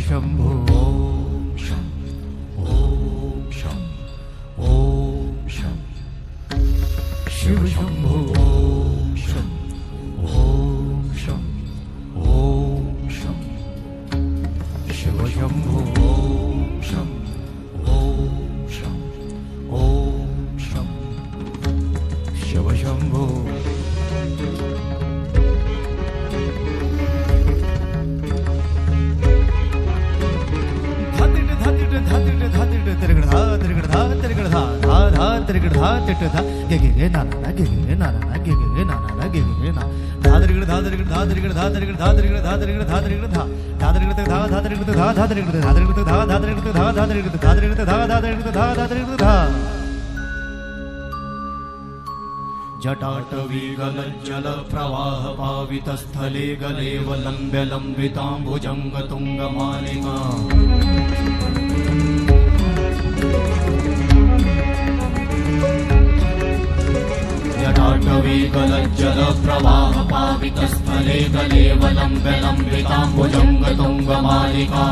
शंभो ओम शं ओम शं ओम शं शिव शंभो ओम शं ओम शं ओम शं शिव शंभो ओम शं ओम शं ओम शं शिव शंभो जटाटवीगलज्जल प्रवाह पावितस्थले गलेवलम्ब्य लम्बिताम्बुजङ्गतुङ्गमालिका जटाटवीगलज्जल प्रवाह पावितस्थले गलेवलम्ब्य लम्बिताम्बुजङ्गतुङ्गमालिका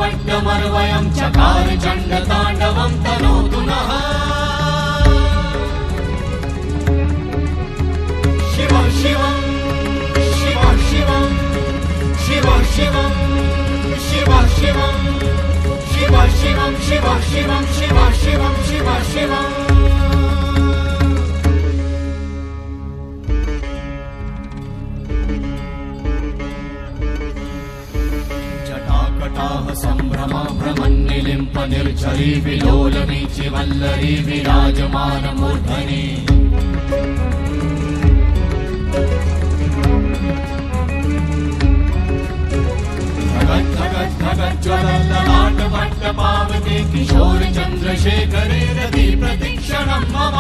वट्टमर्वयं चकार चण्डताण्डवं तनोतु नः शिव शिवं शिव शिवं शिव शिवं शिव शिवं शिव शिवं शिव शिवं शिव शिवं शिव शिवं सम्भ्रमा भ्रमन्निलिम्प निर्झरी विलोल वीचि वल्लरी विराजमान मूर्धनि धगत् धगत् धगत् ज्वलल लाट भट्ट पावते किशोर चन्द्रशेखरे रति प्रतीक्षणं मम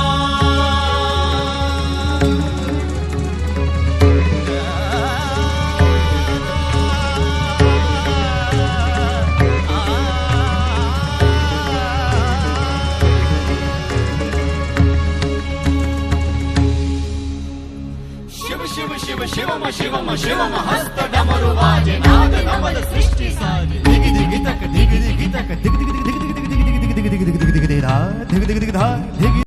शिव शिवम शिवम शिवम हस्त डमरु वाजे नाद नवल सृष्टि साजे दिग दिग तक दिग दिग तक दिग दिग दिग दिग दिग दिग दिग दिग दिग दिग दिग दिग दिग दिग दिग